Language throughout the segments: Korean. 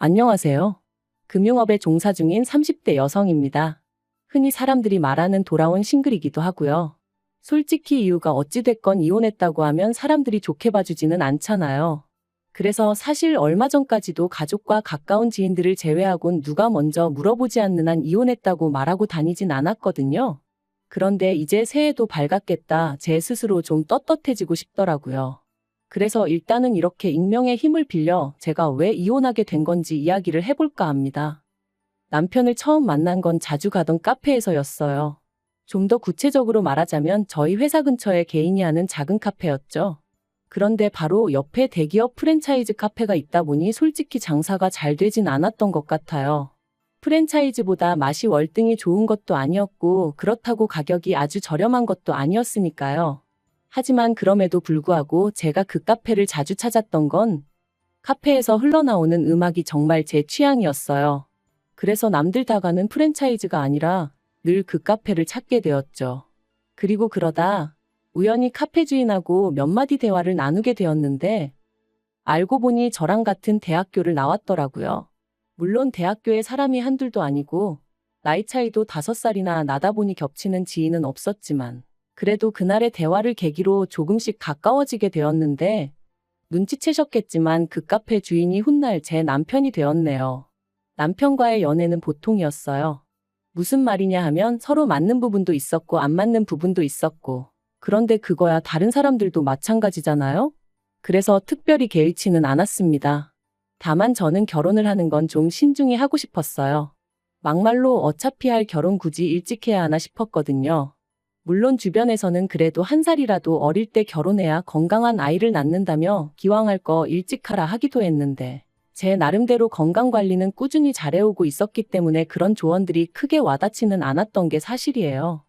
안녕하세요. 금융업에 종사 중인 30대 여성입니다. 흔히 사람들이 말하는 돌아온 싱글이기도 하고요. 솔직히 이유가 어찌됐건 이혼했다고 하면 사람들이 좋게 봐주지는 않잖아요. 그래서 사실 얼마 전까지도 가족과 가까운 지인들을 제외하곤 누가 먼저 물어보지 않는 한 이혼했다고 말하고 다니진 않았거든요. 그런데 이제 새해도 밝았겠다 제 스스로 좀 떳떳해지고 싶더라고요. 그래서 일단은 이렇게 익명의 힘을 빌려 제가 왜 이혼하게 된 건지 이야기를 해볼까 합니다. 남편을 처음 만난 건 자주 가던 카페에서였어요. 좀 더 구체적으로 말하자면 저희 회사 근처에 개인이 하는 작은 카페였죠. 그런데 바로 옆에 대기업 프랜차이즈 카페가 있다 보니 솔직히 장사가 잘 되진 않았던 것 같아요. 프랜차이즈보다 맛이 월등히 좋은 것도 아니었고 그렇다고 가격이 아주 저렴한 것도 아니었으니까요. 하지만 그럼에도 불구하고 제가 그 카페를 자주 찾았던 건 카페에서 흘러나오는 음악이 정말 제 취향이었어요. 그래서 남들 다 가는 프랜차이즈가 아니라 늘 그 카페를 찾게 되었죠. 그리고 그러다 우연히 카페 주인하고 몇 마디 대화를 나누게 되었는데 알고 보니 저랑 같은 대학교를 나왔더라고요. 물론 대학교에 사람이 한둘도 아니고 나이 차이도 5살이나 나다 보니 겹치는 지인은 없었지만 그래도 그날의 대화를 계기로 조금씩 가까워지게 되었는데 눈치채셨겠지만 그 카페 주인이 훗날 제 남편이 되었네요. 남편과의 연애는 보통이었어요. 무슨 말이냐 하면 서로 맞는 부분도 있었고 안 맞는 부분도 있었고 그런데 그거야 다른 사람들도 마찬가지잖아요? 그래서 특별히 개의치는 않았습니다. 다만 저는 결혼을 하는 건 좀 신중히 하고 싶었어요. 막말로 어차피 할 결혼 굳이 일찍 해야 하나 싶었거든요. 물론 주변에서는 그래도 한 살이라도 어릴 때 결혼해야 건강한 아이를 낳는다며 기왕 할 거 일찍 하라 하기도 했는데 제 나름대로 건강관리는 꾸준히 잘해오고 있었기 때문에 그런 조언들이 크게 와닿지는 않았던 게 사실이에요.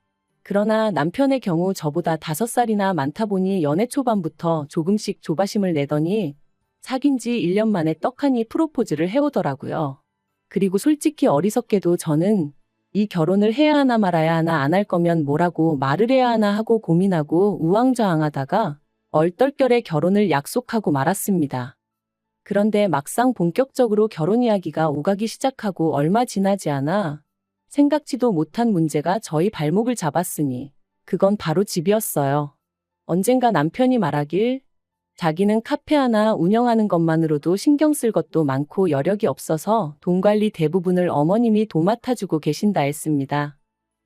그러나 남편의 경우 저보다 5살이나 많다 보니 연애 초반부터 조금씩 조바심을 내더니 사귄 지 1년 만에 떡하니 프로포즈를 해오더라고요. 그리고 솔직히 어리석게도 저는 이 결혼을 해야 하나 말아야 하나 안 할 거면 뭐라고 말을 해야 하나 하고 고민하고 우왕좌왕하다가 얼떨결에 결혼을 약속하고 말았습니다. 그런데 막상 본격적으로 결혼 이야기가 오가기 시작하고 얼마 지나지 않아 생각지도 못한 문제가 저희 발목을 잡았으니 그건 바로 집이었어요. 언젠가 남편이 말하길 자기는 카페 하나 운영하는 것만으로도 신경 쓸 것도 많고 여력이 없어서 돈 관리 대부분을 어머님이 도맡아주고 계신다 했습니다.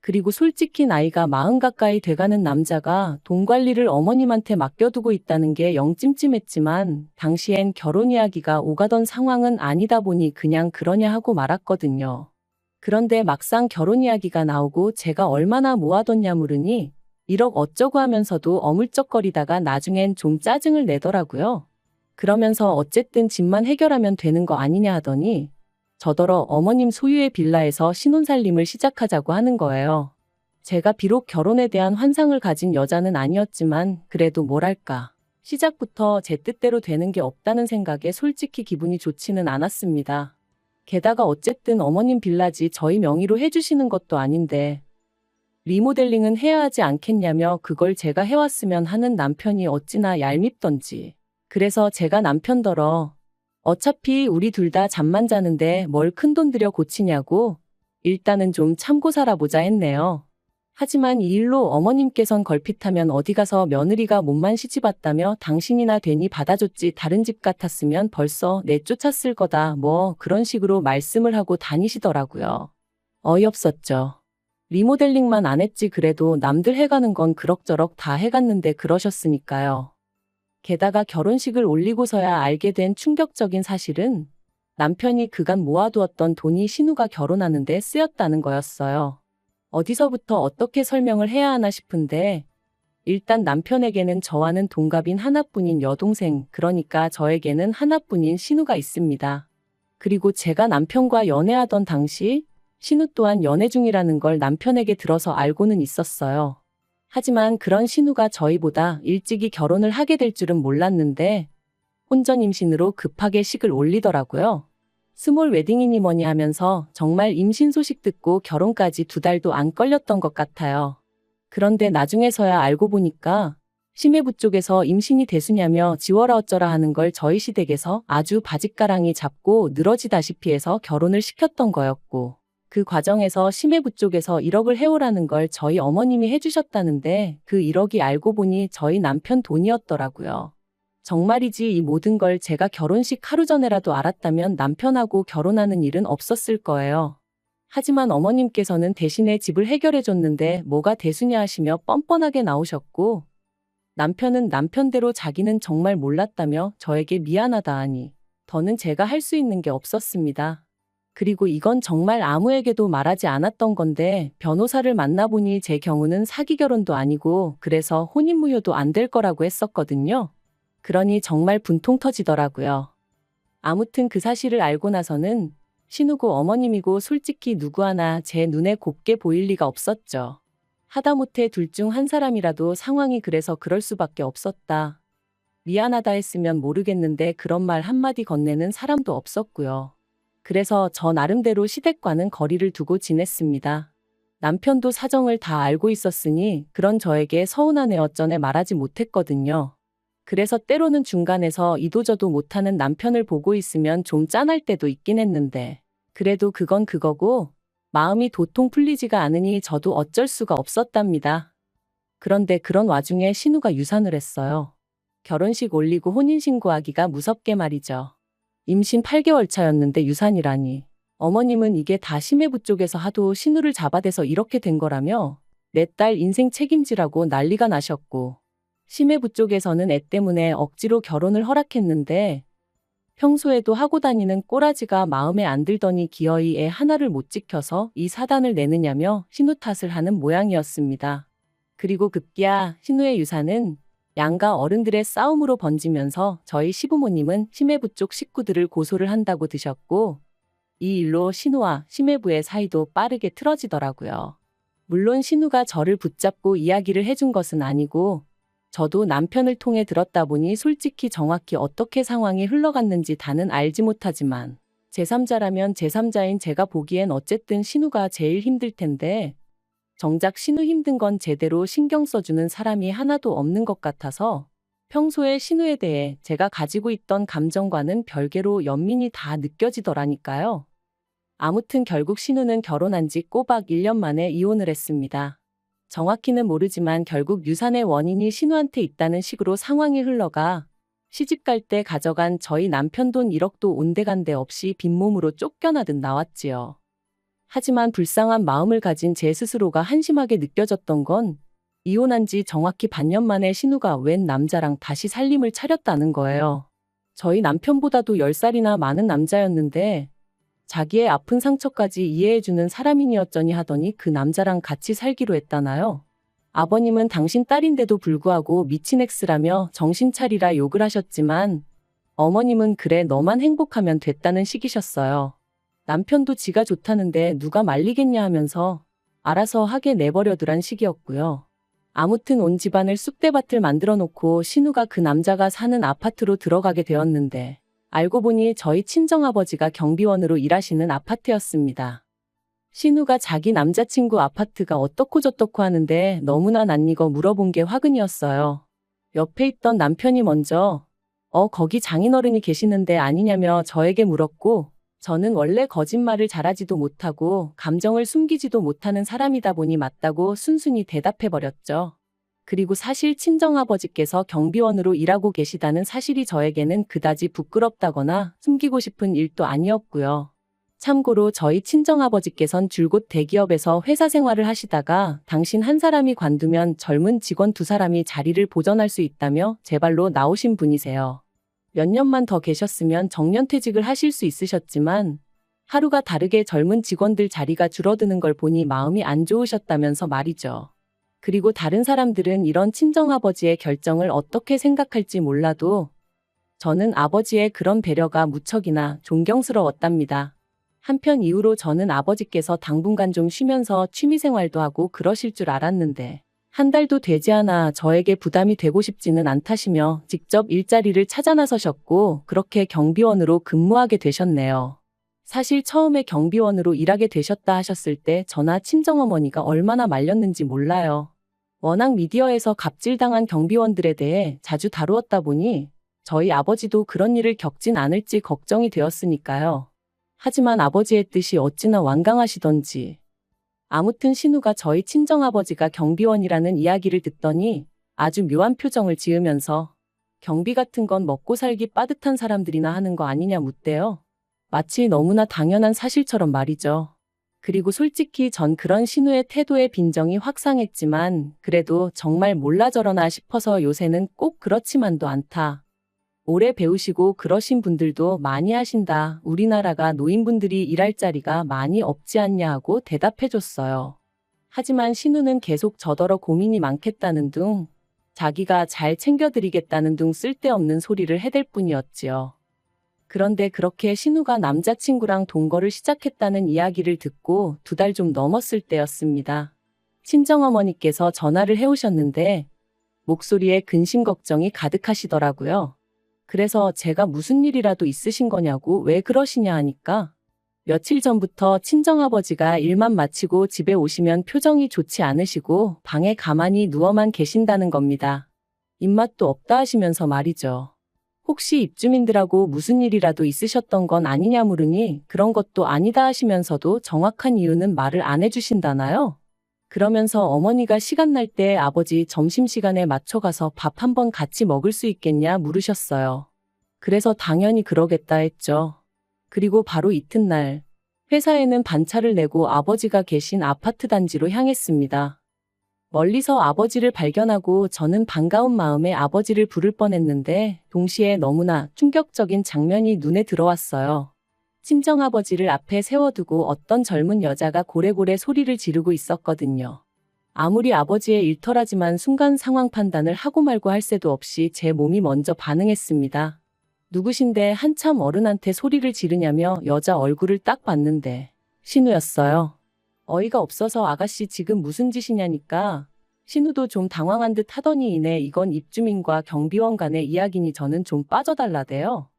그리고 솔직히 나이가 40 가까이 돼가는 남자가 돈 관리를 어머님한테 맡겨두고 있다는 게 영 찜찜했지만 당시엔 결혼 이야기가 오가던 상황은 아니다 보니 그냥 그러냐 하고 말았거든요. 그런데 막상 결혼 이야기가 나오고 제가 얼마나 모아뒀냐 물으니 1억 어쩌고 하면서도 어물쩍거리다가 나중엔 좀 짜증을 내더라고요. 그러면서 어쨌든 집만 해결하면 되는 거 아니냐 하더니 저더러 어머님 소유의 빌라에서 신혼살림을 시작하자고 하는 거예요. 제가 비록 결혼에 대한 환상을 가진 여자는 아니었지만 그래도 뭐랄까. 시작부터 제 뜻대로 되는 게 없다는 생각에 솔직히 기분이 좋지는 않았습니다. 게다가 어쨌든 어머님 빌라지 저희 명의로 해주시는 것도 아닌데 리모델링은 해야 하지 않겠냐며 그걸 제가 해왔으면 하는 남편이 어찌나 얄밉던지. 그래서 제가 남편더러 어차피 우리 둘 다 잠만 자는데 뭘 큰돈 들여 고치냐고 일단은 좀 참고 살아보자 했네요. 하지만 이 일로 어머님께선 걸핏하면 어디 가서 며느리가 몸만 시집왔다며 당신이나 괜히 받아줬지 다른 집 같았으면 벌써 내쫓았을 거다 뭐 그런 식으로 말씀을 하고 다니시더라고요. 어이없었죠. 리모델링만 안 했지 그래도 남들 해가는 건 그럭저럭 다 해갔는데 그러셨으니까요. 게다가 결혼식을 올리고서야 알게 된 충격적인 사실은 남편이 그간 모아두었던 돈이 신우가 결혼하는데 쓰였다는 거였어요. 어디서부터 어떻게 설명을 해야 하나 싶은데 일단 남편에게는 저와는 동갑인 하나뿐인 여동생 그러니까 저에게는 하나뿐인 신우가 있습니다. 그리고 제가 남편과 연애하던 당시 신우 또한 연애 중이라는 걸 남편에게 들어서 알고는 있었어요. 하지만 그런 신우가 저희보다 일찍이 결혼을 하게 될 줄은 몰랐는데 혼전 임신으로 급하게 식을 올리더라고요. 스몰 웨딩이니 뭐니 하면서 정말 임신 소식 듣고 결혼까지 2달도 안 걸렸던 것 같아요. 그런데 나중에서야 알고 보니까 심해부 쪽에서 임신이 대수냐며 지워라 어쩌라 하는 걸 저희 시댁에서 아주 바짓가랑이 잡고 늘어지다시피 해서 결혼을 시켰던 거였고, 그 과정에서 심해부 쪽에서 1억을 해오라는 걸 저희 어머님이 해주셨다는데 그 1억이 알고 보니 저희 남편 돈이었더라고요. 정말이지 이 모든 걸 제가 결혼식 하루 전에라도 알았다면 남편하고 결혼하는 일은 없었을 거예요. 하지만 어머님께서는 대신에 집을 해결해 줬는데 뭐가 대수냐 하시며 뻔뻔하게 나오셨고, 남편은 남편대로 자기는 정말 몰랐다며 저에게 미안하다 하니 더는 제가 할 수 있는 게 없었습니다. 그리고 이건 정말 아무에게도 말하지 않았던 건데 변호사를 만나보니 제 경우는 사기 결혼도 아니고 그래서 혼인무효도 안 될 거라고 했었거든요. 그러니 정말 분통 터지더라고요. 아무튼 그 사실을 알고 나서는 신우고 어머님이고 솔직히 누구 하나 제 눈에 곱게 보일 리가 없었죠. 하다못해 둘 중 한 사람이라도 상황이 그래서 그럴 수밖에 없었다. 미안하다 했으면 모르겠는데 그런 말 한마디 건네는 사람도 없었고요. 그래서 저 나름대로 시댁과는 거리를 두고 지냈습니다. 남편도 사정을 다 알고 있었으니 그런 저에게 서운하네 어쩌네 말하지 못했거든요. 그래서 때로는 중간에서 이도저도 못하는 남편을 보고 있으면 좀 짠할 때도 있긴 했는데 그래도 그건 그거고 마음이 도통 풀리지가 않으니 저도 어쩔 수가 없었답니다. 그런데 그런 와중에 신우가 유산을 했어요. 결혼식 올리고 혼인신고하기가 무섭게 말이죠. 임신 8개월 차였는데 유산이라니. 어머님은 이게 다 심해부 쪽에서 하도 신우를 잡아대서 이렇게 된 거라며 내 딸 인생 책임지라고 난리가 나셨고, 심해부 쪽에서는 애 때문에 억지로 결혼을 허락했는데 평소에도 하고 다니는 꼬라지가 마음에 안 들더니 기어이 애 하나를 못 지켜서 이 사단을 내느냐며 신우 탓을 하는 모양이었습니다. 그리고 급기야 신우의 유산은 양가 어른들의 싸움으로 번지면서 저희 시부모님은 심해부 쪽 식구들을 고소를 한다고 드셨고, 이 일로 신우와 심해부의 사이도 빠르게 틀어지더라고요. 물론 신우가 저를 붙잡고 이야기를 해준 것은 아니고 저도 남편을 통해 들었다 보니 솔직히 정확히 어떻게 상황이 흘러갔는지 다는 알지 못하지만 제3자라면 제3자인 제가 보기엔 어쨌든 신우가 제일 힘들 텐데 정작 신우 힘든 건 제대로 신경 써주는 사람이 하나도 없는 것 같아서 평소에 신우에 대해 제가 가지고 있던 감정과는 별개로 연민이 다 느껴지더라니까요. 아무튼 결국 신우는 결혼한 지 꼬박 1년 만에 이혼을 했습니다. 정확히는 모르지만 결국 유산의 원인이 신우한테 있다는 식으로 상황이 흘러가 시집갈 때 가져간 저희 남편 돈 1억도 온데간데 없이 빈몸으로 쫓겨나듯 나왔지요. 하지만 불쌍한 마음을 가진 제 스스로가 한심하게 느껴졌던 건 이혼한 지 정확히 반년 만에 신우가 웬 남자랑 다시 살림을 차렸다는 거예요. 저희 남편보다도 10살이나 많은 남자였는데 자기의 아픈 상처까지 이해해주는 사람이니었더니 하더니 그 남자랑 같이 살기로 했다나요? 아버님은 당신 딸인데도 불구하고 미친 X라며 정신 차리라 욕을 하셨지만 어머님은 그래 너만 행복하면 됐다는 식이셨어요. 남편도 지가 좋다는데 누가 말리겠냐 하면서 알아서 하게 내버려두란 식이었고요. 아무튼 온 집안을 쑥대밭을 만들어 놓고 신우가 그 남자가 사는 아파트로 들어가게 되었는데 알고 보니 저희 친정아버지가 경비원으로 일하시는 아파트였습니다. 신우가 자기 남자친구 아파트가 어떻고 저떻고 하는데 너무나 낯익어 물어본 게 화근이었어요. 옆에 있던 남편이 먼저 거기 장인어른이 계시는데 아니냐며 저에게 물었고 저는 원래 거짓말을 잘하지도 못하고 감정을 숨기지도 못하는 사람이다 보니 맞다고 순순히 대답해버렸죠. 그리고 사실 친정아버지께서 경비원으로 일하고 계시다는 사실이 저에게는 그다지 부끄럽다거나 숨기고 싶은 일도 아니었고요. 참고로 저희 친정아버지께선 줄곧 대기업에서 회사 생활을 하시다가 당신 한 사람이 관두면 젊은 직원 2사람이 자리를 보전할 수 있다며 제 발로 나오신 분이세요. 몇 년만 더 계셨으면 정년퇴직을 하실 수 있으셨지만 하루가 다르게 젊은 직원들 자리가 줄어드는 걸 보니 마음이 안 좋으셨다면서 말이죠. 그리고 다른 사람들은 이런 친정아버지의 결정을 어떻게 생각할지 몰라도 저는 아버지의 그런 배려가 무척이나 존경스러웠답니다. 한편 이후로 저는 아버지께서 당분간 좀 쉬면서 취미생활도 하고 그러실 줄 알았는데 한 달도 되지 않아 저에게 부담이 되고 싶지는 않다시며 직접 일자리를 찾아 나서셨고 그렇게 경비원으로 근무하게 되셨네요. 사실 처음에 경비원으로 일하게 되셨다 하셨을 때 저나 친정어머니가 얼마나 말렸는지 몰라요. 워낙 미디어에서 갑질당한 경비원들에 대해 자주 다루었다 보니 저희 아버지도 그런 일을 겪진 않을지 걱정이 되었으니까요. 하지만 아버지의 뜻이 어찌나 완강하시던지. 아무튼 신우가 저희 친정아버지가 경비원이라는 이야기를 듣더니 아주 묘한 표정을 지으면서 경비 같은 건 먹고 살기 빠듯한 사람들이나 하는 거 아니냐 묻대요. 마치 너무나 당연한 사실처럼 말이죠. 그리고 솔직히 전 그런 신우의 태도에 빈정이 확 상했지만 그래도 정말 몰라 저러나 싶어서 요새는 꼭 그렇지만도 않다. 오래 배우시고 그러신 분들도 많이 하신다. 우리나라가 노인분들이 일할 자리가 많이 없지 않냐 하고 대답해줬어요. 하지만 신우는 계속 저더러 고민이 많겠다는 둥, 자기가 잘 챙겨드리겠다는 둥 쓸데없는 소리를 해댈 뿐이었지요. 그런데 그렇게 신우가 남자친구랑 동거를 시작했다는 이야기를 듣고 2달 좀 넘었을 때였습니다. 친정어머니께서 전화를 해오셨는데 목소리에 근심 걱정이 가득하시더라고요. 그래서 제가 무슨 일이라도 있으신 거냐고 왜 그러시냐 하니까 며칠 전부터 친정아버지가 일만 마치고 집에 오시면 표정이 좋지 않으시고 방에 가만히 누워만 계신다는 겁니다. 입맛도 없다 하시면서 말이죠. 혹시 입주민들하고 무슨 일이라도 있으셨던 건 아니냐 물으니 그런 것도 아니다 하시면서도 정확한 이유는 말을 안 해주신다나요? 그러면서 어머니가 시간 날 때 아버지 점심시간에 맞춰 가서 밥 한번 같이 먹을 수 있겠냐 물으셨어요. 그래서 당연히 그러겠다 했죠. 그리고 바로 이튿날 회사에는 반차를 내고 아버지가 계신 아파트 단지로 향했습니다. 멀리서 아버지를 발견하고 저는 반가운 마음에 아버지를 부를 뻔했는데 동시에 너무나 충격적인 장면이 눈에 들어왔어요. 친정아버지를 앞에 세워두고 어떤 젊은 여자가 고래고래 소리를 지르고 있었거든요. 아무리 아버지의 일터라지만 순간 상황 판단을 하고 말고 할 새도 없이 제 몸이 먼저 반응했습니다. 누구신데 한참 어른한테 소리를 지르냐며 여자 얼굴을 딱 봤는데 신우였어요. 어이가 없어서 아가씨 지금 무슨 짓이냐니까 신우도 좀 당황한 듯 하더니 이내 이건 입주민과 경비원 간의 이야기니 저는 좀 빠져달라대요.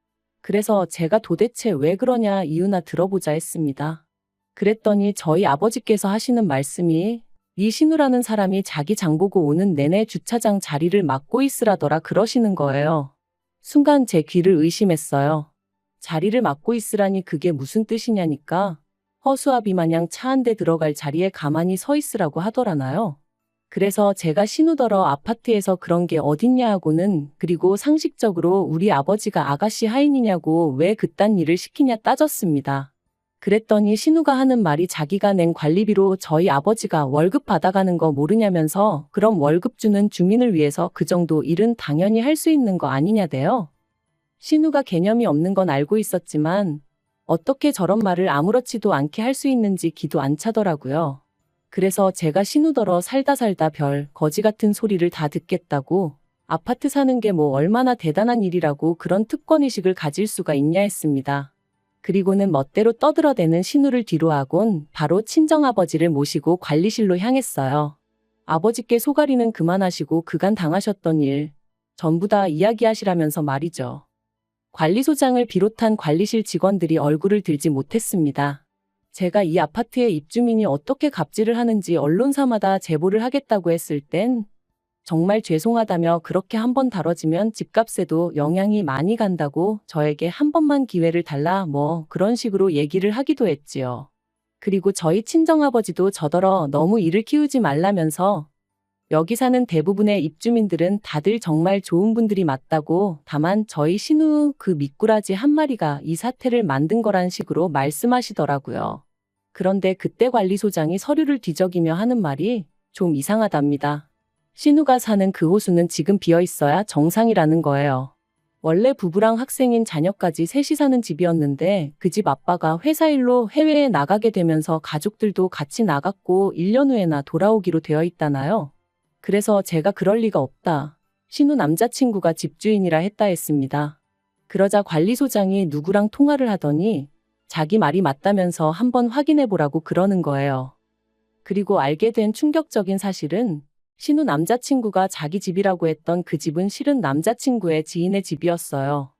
그래서 제가 도대체 왜 그러냐 이유나 들어보자 했습니다. 그랬더니 저희 아버지께서 하시는 말씀이 이 신우라는 사람이 자기 장보고 오는 내내 주차장 자리를 막고 있으라더라 그러시는 거예요. 순간 제 귀를 의심했어요. 자리를 막고 있으라니 그게 무슨 뜻이냐니까 허수아비 마냥 차 한 대 들어갈 자리에 가만히 서 있으라고 하더라나요. 그래서 제가 신우더러 아파트에서 그런 게 어딨냐 하고는 그리고 상식적으로 우리 아버지가 아가씨 하인이냐고 왜 그딴 일을 시키냐 따졌습니다. 그랬더니 신우가 하는 말이 자기가 낸 관리비로 저희 아버지가 월급 받아가는 거 모르냐면서 그럼 월급 주는 주민을 위해서 그 정도 일은 당연히 할 수 있는 거 아니냐대요. 신우가 개념이 없는 건 알고 있었지만 어떻게 저런 말을 아무렇지도 않게 할 수 있는지 기도 안 차더라고요. 그래서 제가 신우더러 살다 별 거지 같은 소리를 다 듣겠다고 아파트 사는 게 뭐 얼마나 대단한 일이라고 그런 특권의식을 가질 수가 있냐 했습니다. 그리고는 멋대로 떠들어대는 신우를 뒤로하곤 바로 친정아버지를 모시고 관리실로 향했어요. 아버지께 소가리는 그만하시고 그간 당하셨던 일 전부 다 이야기하시라면서 말이죠. 관리소장을 비롯한 관리실 직원들이 얼굴을 들지 못했습니다. 제가 이 아파트의 입주민이 어떻게 갑질을 하는지 언론사마다 제보를 하겠다고 했을 땐 정말 죄송하다며 그렇게 한번 다뤄지면 집값에도 영향이 많이 간다고 저에게 한 번만 기회를 달라 뭐 그런 식으로 얘기를 하기도 했지요. 그리고 저희 친정아버지도 저더러 너무 일을 키우지 말라면서 여기 사는 대부분의 입주민들은 다들 정말 좋은 분들이 맞다고 다만 저희 신우 그 미꾸라지 한 마리가 이 사태를 만든 거란 식으로 말씀하시더라고요. 그런데 그때 관리소장이 서류를 뒤적이며 하는 말이 좀 이상하답니다. 신우가 사는 그 호수는 지금 비어 있어야 정상이라는 거예요. 원래 부부랑 학생인 자녀까지 셋이 사는 집이었는데 그 집 아빠가 회사 일로 해외에 나가게 되면서 가족들도 같이 나갔고 1년 후에나 돌아오기로 되어 있다나요. 그래서 제가 그럴 리가 없다. 신우 남자친구가 집주인이라 했다 했습니다. 그러자 관리소장이 누구랑 통화를 하더니 자기 말이 맞다면서 한번 확인해보라고 그러는 거예요. 그리고 알게 된 충격적인 사실은 신우 남자친구가 자기 집이라고 했던 그 집은 실은 남자친구의 지인의 집이었어요.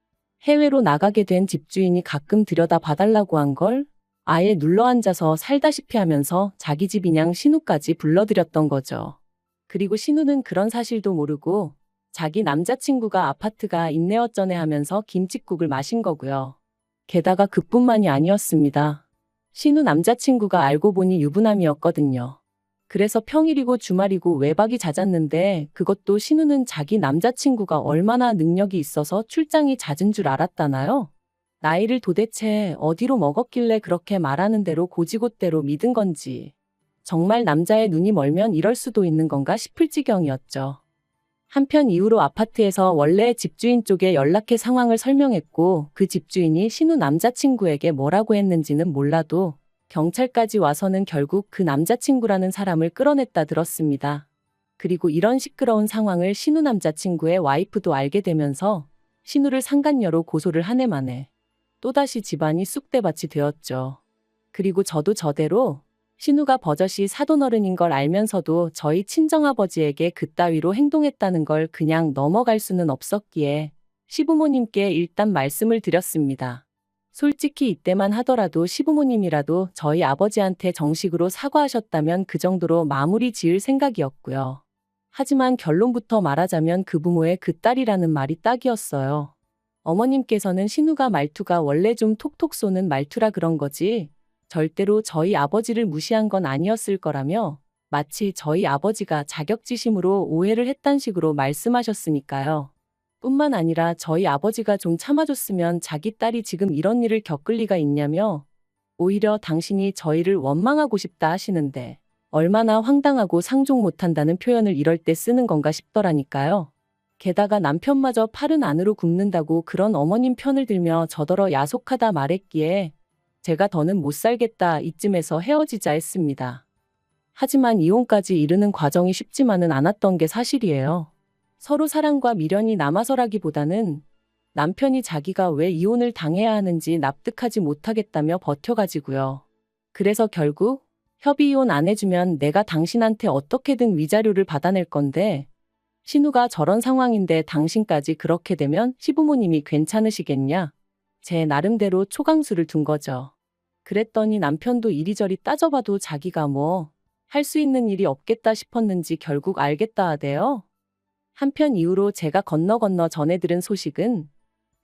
해외로 나가게 된 집주인이 가끔 들여다 봐달라고 한 걸 아예 눌러앉아서 살다시피 하면서 자기 집이냥 신우까지 불러들였던 거죠. 그리고 신우는 그런 사실도 모르고 자기 남자친구가 아파트가 인내어쩌네 하면서 김칫국을 마신 거고요. 게다가 그뿐만이 아니었습니다. 신우 남자친구가 알고 보니 유부남이었거든요. 그래서 평일이고 주말이고 외박이 잦았는데 그것도 신우는 자기 남자친구가 얼마나 능력이 있어서 출장이 잦은 줄 알았다나요? 나이를 도대체 어디로 먹었길래 그렇게 말하는 대로 고지곳대로 믿은 건지. 정말 남자의 눈이 멀면 이럴 수도 있는 건가 싶을 지경이었죠. 한편 이후로 아파트에서 원래 집주인 쪽에 연락해 상황을 설명했고 그 집주인이 신우 남자친구에게 뭐라고 했는지는 몰라도 경찰까지 와서는 결국 그 남자친구라는 사람을 끌어냈다 들었습니다. 그리고 이런 시끄러운 상황을 신우 남자친구의 와이프도 알게 되면서 신우를 상간녀로 고소를 한 해 만에 또다시 집안이 쑥대밭이 되었죠. 그리고 저도 저대로 신우가 버젓이 사돈어른인 걸 알면서도 저희 친정아버지에게 그따위로 행동했다는 걸 그냥 넘어갈 수는 없었기에 시부모님께 일단 말씀을 드렸습니다. 솔직히 이때만 하더라도 시부모님이라도 저희 아버지한테 정식으로 사과하셨다면 그 정도로 마무리 지을 생각이었고요. 하지만 결론부터 말하자면 그 부모의 그 딸이라는 말이 딱이었어요. 어머님께서는 신우가 말투가 원래 좀 톡톡 쏘는 말투라 그런 거지 절대로 저희 아버지를 무시한 건 아니었을 거라며 마치 저희 아버지가 자격지심으로 오해를 했단 식으로 말씀하셨으니까요. 뿐만 아니라 저희 아버지가 좀 참아줬으면 자기 딸이 지금 이런 일을 겪을 리가 있냐며 오히려 당신이 저희를 원망하고 싶다 하시는데 얼마나 황당하고 상종 못한다는 표현을 이럴 때 쓰는 건가 싶더라니까요. 게다가 남편마저 팔은 안으로 굽는다고 그런 어머님 편을 들며 저더러 야속하다 말했기에 제가 더는 못 살겠다 이쯤에서 헤어지자 했습니다. 하지만 이혼까지 이르는 과정이 쉽지만은 않았던 게 사실이에요. 서로 사랑과 미련이 남아서라기보다는 남편이 자기가 왜 이혼을 당해야 하는지 납득하지 못하겠다며 버텨가지고요. 그래서 결국 협의이혼 안 해주면 내가 당신한테 어떻게든 위자료를 받아낼 건데 신우가 저런 상황인데 당신까지 그렇게 되면 시부모님이 괜찮으시겠냐? 제 나름대로 초강수를 둔 거죠. 그랬더니 남편도 이리저리 따져봐도 자기가 뭐 할 수 있는 일이 없겠다 싶었는지 결국 알겠다 하대요. 한편 이후로 제가 건너 전해 들은 소식은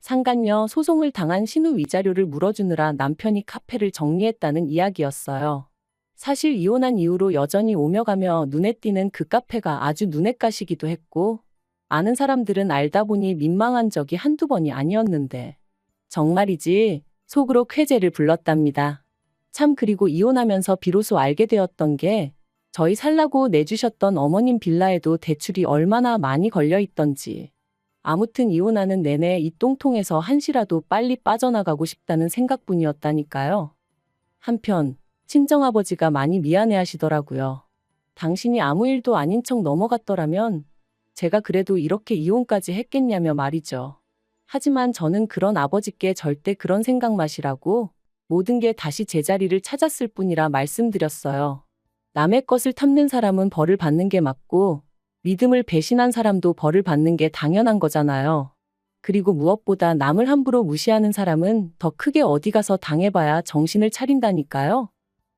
상간녀 소송을 당한 신우 위자료를 물어주느라 남편이 카페를 정리했다는 이야기였어요. 사실 이혼한 이후로 여전히 오며 가며 눈에 띄는 그 카페가 아주 눈에 가시기도 했고 아는 사람들은 알다 보니 민망한 적이 한두 번이 아니었는데 정말이지 속으로 쾌재를 불렀답니다. 참 그리고 이혼하면서 비로소 알게 되었던 게 저희 살라고 내주셨던 어머님 빌라에도 대출이 얼마나 많이 걸려 있던지. 아무튼 이혼하는 내내 이 똥통에서 한시라도 빨리 빠져나가고 싶다는 생각뿐이었다니까요. 한편 친정아버지가 많이 미안해하시더라고요. 당신이 아무 일도 아닌 척 넘어갔더라면 제가 그래도 이렇게 이혼까지 했겠냐며 말이죠. 하지만 저는 그런 아버지께 절대 그런 생각 마시라고 모든 게 다시 제자리를 찾았을 뿐이라 말씀드렸어요. 남의 것을 탐낸 사람은 벌을 받는 게 맞고 믿음을 배신한 사람도 벌을 받는 게 당연한 거잖아요. 그리고 무엇보다 남을 함부로 무시하는 사람은 더 크게 어디 가서 당해봐야 정신을 차린다니까요.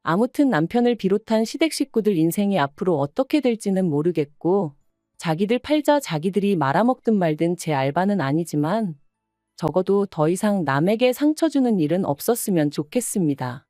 아무튼 남편을 비롯한 시댁 식구들 인생이 앞으로 어떻게 될지는 모르겠고 자기들 팔자 자기들이 말아먹든 말든 제 알바는 아니지만 적어도 더 이상 남에게 상처 주는 일은 없었으면 좋겠습니다.